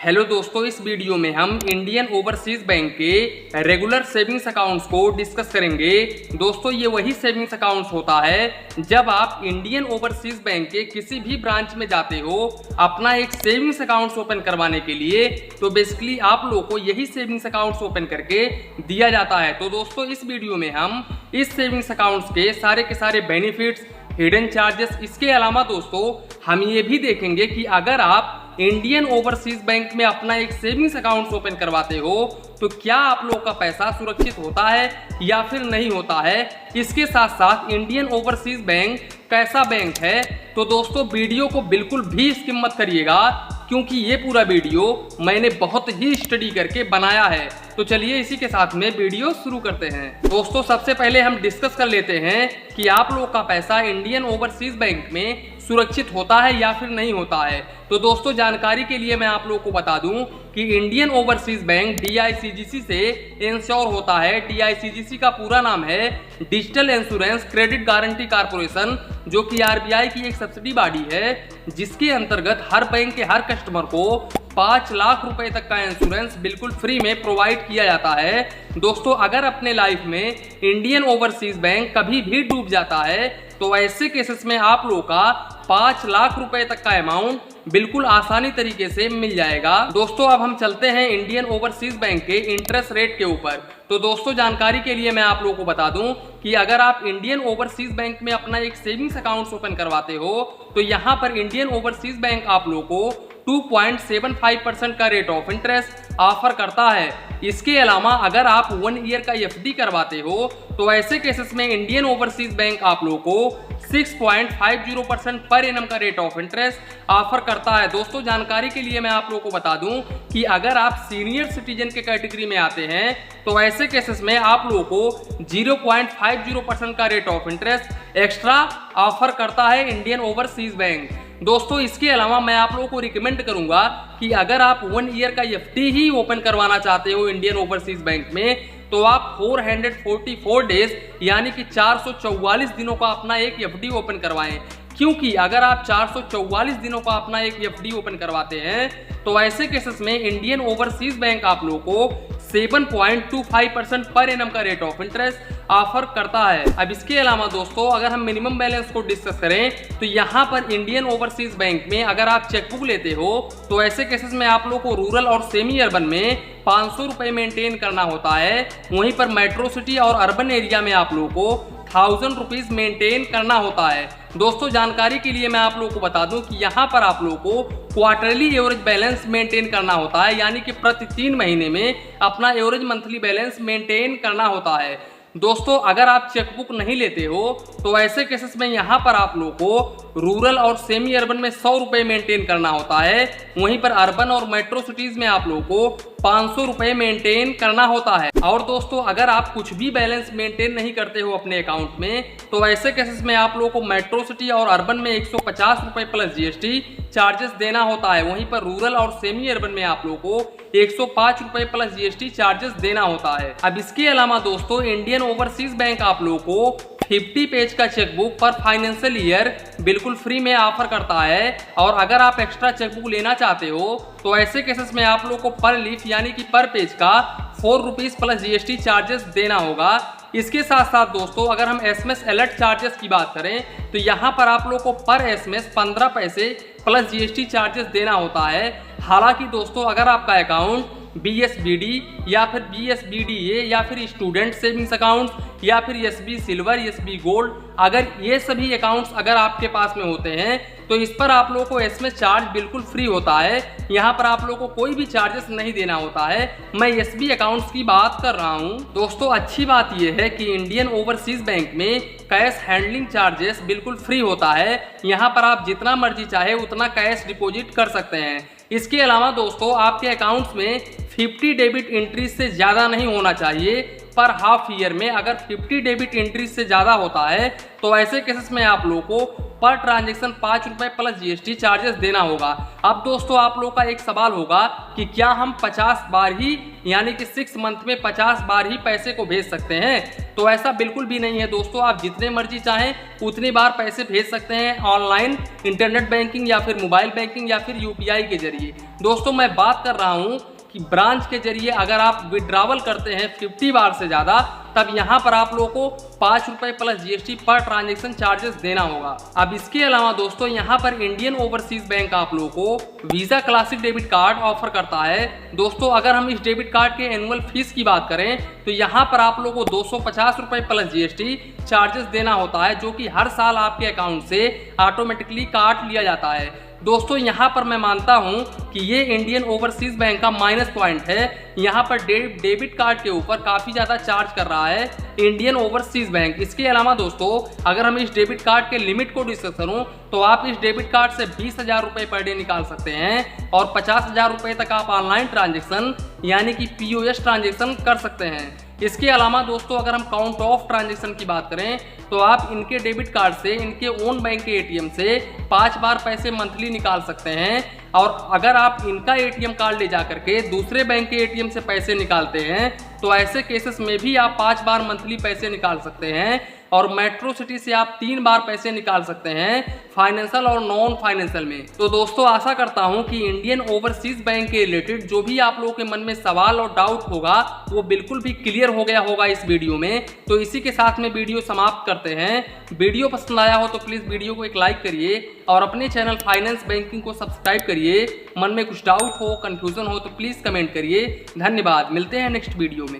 Hello दोस्तों, इस video में हम इंडियन ओवरसीज बैंक के रेगुलर सेविंग्स अकाउंट्स को डिस्कस करेंगे। दोस्तों, ये वही सेविंग्स अकाउंट्स होता है जब आप इंडियन ओवरसीज बैंक के किसी भी ब्रांच में जाते हो अपना एक सेविंग्स अकाउंट्स ओपन करवाने के लिए, तो बेसिकली आप लोगों को यही सेविंग्स अकाउंट्स ओपन करके दिया जाता है। तो दोस्तों, इस वीडियो में हम इस सेविंग्स अकाउंट्स के सारे बेनिफिट्स, हिडन चार्जेस, इसके अलावा दोस्तों हम ये भी देखेंगे कि अगर आप इंडियन ओवरसीज बैंक में अपना एक सेविंग्स अकाउंट ओपन करवाते हो तो क्या आप लोग का पैसा सुरक्षित होता है या फिर नहीं होता है। इसके साथ साथ इंडियन ओवरसीज बैंक कैसा बैंक है, तो दोस्तों वीडियो को बिल्कुल भी स्किप मत करिएगा, क्योंकि ये पूरा वीडियो मैंने बहुत ही स्टडी करके बनाया है। तो चलिए इसी के साथ में वीडियो शुरू करते हैं। दोस्तों, सबसे पहले हम डिस्कस कर लेते हैं कि आप लोग का पैसा इंडियन ओवरसीज बैंक में सुरक्षित होता है या फिर नहीं होता है। तो दोस्तों, जानकारी के लिए मैं आप लोगों को बता दूं कि इंडियन ओवरसीज बैंक DICGC से इंश्योर होता है। DICGC का पूरा नाम है digital insurance credit guarantee corporation, जो कि RBI की एक सब्सिडी बॉडी है, जिसके अंतर्गत हर बैंक के हर कस्टमर को 5 लाख रुपए तक का इंश्योरेंस बिल्कुल फ्री में प्रोवाइड किया जाता है। दोस्तों, अगर अपने लाइफ में इंडियन ओवरसीज बैंक कभी भी डूब जाता है तो ऐसे केसेस में आप लोगों का 5 लाख रुपए तक का अमाउंट बिल्कुल आसानी तरीके से मिल जाएगा। दोस्तों, अब हम चलते हैं इंडियन ओवरसीज बैंक के इंटरेस्ट रेट के ऊपर। तो दोस्तों, जानकारी के लिए मैं आप लोगों को बता दूं कि अगर आप इंडियन ओवरसीज बैंक में अपना एक सेविंग्स अकाउंट ओपन करवाते हो तो यहाँ पर इंडियन ओवरसीज बैंक आप लोगों को 2.75% का रेट ऑफ इंटरेस्ट ऑफर करता है। इसके अलावा अगर आप 1 ईयर का FD करवाते हो तो ऐसे केसेस में इंडियन ओवरसीज बैंक आप लोगों को 6.50% पर एनम का रेट ऑफ इंटरेस्ट ऑफर करता है। दोस्तों, जानकारी के लिए मैं आप लोगों को बता दूं कि अगर आप सीनियर सिटीजन के कैटेगरी में आते हैं तो ऐसे केसेस में आप लोगों को 0.50% का rate of interest extra offer करता है इंडियन ओवरसीज बैंक। दोस्तों, इसके अलावा मैं आप लोगों को रिकमेंड करूंगा कि अगर आप 1 ईयर का FD ही ओपन करवाना चाहते हो इंडियन ओवरसीज बैंक में तो आप 444 डेज यानी कि 444 दिनों का अपना एक FD ओपन करवाएं, क्योंकि अगर आप 444 दिनों का अपना एक FD ओपन करवाते हैं तो ऐसे केसेस में इंडियन ओवरसीज बैंक आप लोगों को 7.25% पर एनम का रेट ऑफ इंटरेस्ट ऑफर करता है। अब इसके अलावा दोस्तों, अगर हम मिनिमम बैलेंस को डिस्कस करें तो यहाँ पर इंडियन ओवरसीज बैंक में अगर आप चेकबुक लेते हो तो ऐसे केसेस में आप लोग को रूरल और सेमी अर्बन में 500 रुपए मेंटेन करना होता है। वहीं पर मेट्रो सिटी और अर्बन एरिया में आप लोगों को 1000 रुपीज मेंटेन करना होता है। दोस्तों, जानकारी के लिए मैं आप लोगों को बता दूं कि यहाँ पर आप लोगों को क्वार्टरली एवरेज बैलेंस मेंटेन करना होता है, यानी कि प्रति 3 महीने में अपना एवरेज मंथली बैलेंस मेंटेन करना होता है। दोस्तों, अगर आप चेकबुक नहीं लेते हो तो ऐसे केसेस में यहाँ पर आप लोगों को रूरल और सेमी अर्बन में 100 रुपए मेंटेन करना होता है। वहीं पर अर्बन और मेट्रो सिटीज में आप लोगों को 500 रुपए मेंटेन करना होता है। और दोस्तों, अगर आप कुछ भी बैलेंस मेंटेन नहीं करते हो अपने अकाउंट में तो ऐसे केसेस में आप लोगों को मेट्रो सिटी और अर्बन में 150 रुपए प्लस GST चार्जेस देना होता है। वहीं पर रूरल और सेमी अर्बन में आप लोगों को 105 रुपए प्लस GST चार्जेस देना होता है। अब इसके अलावा दोस्तों, इंडियन ओवरसीज बैंक आप लोगों को 50 पेज का चेकबुक पर फाइनेंशियल ईयर बिल्कुल फ्री में ऑफर करता है। और अगर आप एक्स्ट्रा चेकबुक लेना चाहते हो तो ऐसे केसेस में आप लोगों को पर लीफ यानी कि पर पेज का 4 रुपीज प्लस GST चार्जेस देना होगा। इसके साथ साथ दोस्तों, अगर हम SMS अलर्ट चार्जेस की बात करें तो यहाँ पर आप लोगों को पर SMS 15 पैसे प्लस GST चार्जेस देना होता है। हालांकि दोस्तों, अगर आपका अकाउंट BSBD या फिर BSBDA या फिर स्टूडेंट सेविंग्स अकाउंट या फिर SB सिल्वर, SB गोल्ड, अगर ये सभी अकाउंट्स अगर आपके पास में होते हैं तो इस पर आप लोगों को SMS चार्ज बिल्कुल फ्री होता है। यहाँ पर आप लोगों को कोई भी चार्जेस नहीं देना होता है। मैं SB अकाउंट्स की बात कर रहा हूँ। दोस्तों, अच्छी बात यह है कि इंडियन ओवरसीज बैंक में कैश हैंडलिंग चार्जेस बिल्कुल फ्री होता है। यहाँ पर आप जितना मर्जी चाहे उतना कैश डिपॉजिट कर सकते हैं। इसके अलावा दोस्तों, आपके अकाउंट्स में 50 डेबिट एंट्रीज से ज़्यादा नहीं होना चाहिए पर हाफ ईयर में। अगर 50 डेबिट एंट्रीज से ज़्यादा होता है तो ऐसे केसेस में आप लोगों को पर ट्रांजैक्शन 5 रुपए प्लस GST चार्जेस देना होगा। अब दोस्तों, आप लोगों का एक सवाल होगा कि क्या हम 50 बार ही यानी कि 6 मंथ में 50 बार ही पैसे को भेज सकते हैं। तो ऐसा बिल्कुल भी नहीं है दोस्तों। आप जितने मर्जी चाहें उतनी बार पैसे भेज सकते हैं ऑनलाइन, इंटरनेट बैंकिंग या फिर मोबाइल बैंकिंग या फिर यूपीआई के जरिए। दोस्तों मैं बात कर रहा हूं कि ब्रांच के जरिए अगर आप विड्रॉवल करते हैं 50 बार से ज़्यादा, तब यहाँ पर आप लोगों को 5 रुपये plus GST per transaction charges देना होगा। अब इसके अलावा दोस्तों यहाँ पर इंडियन ओवरसीज बैंक आप लोगों को visa classic debit card offer करता है। दोस्तों अगर हम इस डेबिट कार्ड के एनुअल फीस की बात करें तो यहाँ पर आप लोगों को 250 रुपये प्लस जीएसटी चार्जेस देना होता है, जो कि हर साल आपके अकाउंट से ऑटोमेटिकली काट लिया जाता है। दोस्तों यहाँ पर मैं मानता हूँ कि ये इंडियन ओवरसीज बैंक का माइनस पॉइंट है। यहाँ पर डेबिट कार्ड के ऊपर काफ़ी ज़्यादा चार्ज कर रहा है इंडियन ओवरसीज बैंक। इसके अलावा दोस्तों अगर हम इस डेबिट कार्ड के लिमिट को डिस्कस करूँ तो आप इस डेबिट कार्ड से 20,000 रुपये पर डे निकाल सकते हैं और 50,000 रुपये तक आप ऑनलाइन ट्रांजेक्शन यानी कि POS ट्रांजेक्शन कर सकते हैं। इसके अलावा दोस्तों अगर हम काउंट ऑफ ट्रांजेक्शन की बात करें तो आप इनके डेबिट कार्ड से इनके ओन बैंक के ATM से 5 बार पैसे मंथली निकाल सकते हैं। और अगर आप इनका ATM कार्ड ले जा करके दूसरे बैंक के ATM से पैसे निकालते हैं तो ऐसे केसेस में भी आप 5 बार मंथली पैसे निकाल सकते हैं। और मेट्रो सिटी से आप 3 बार पैसे निकाल सकते हैं फाइनेंशियल और नॉन फाइनेंशियल में। तो दोस्तों आशा करता हूं कि इंडियन ओवरसीज बैंक के रिलेटेड जो भी आप लोगों के मन में सवाल और डाउट होगा वो बिल्कुल भी क्लियर हो गया होगा इस वीडियो में। तो इसी के साथ में वीडियो समाप्त करते हैं। वीडियो पसंद आया हो तो प्लीज़ वीडियो को एक लाइक करिए और अपने चैनल फाइनेंस बैंकिंग को सब्सक्राइब करिए। मन में कुछ डाउट हो, कंफ्यूजन हो तो प्लीज़ कमेंट करिए। धन्यवाद, मिलते हैं नेक्स्ट वीडियो में।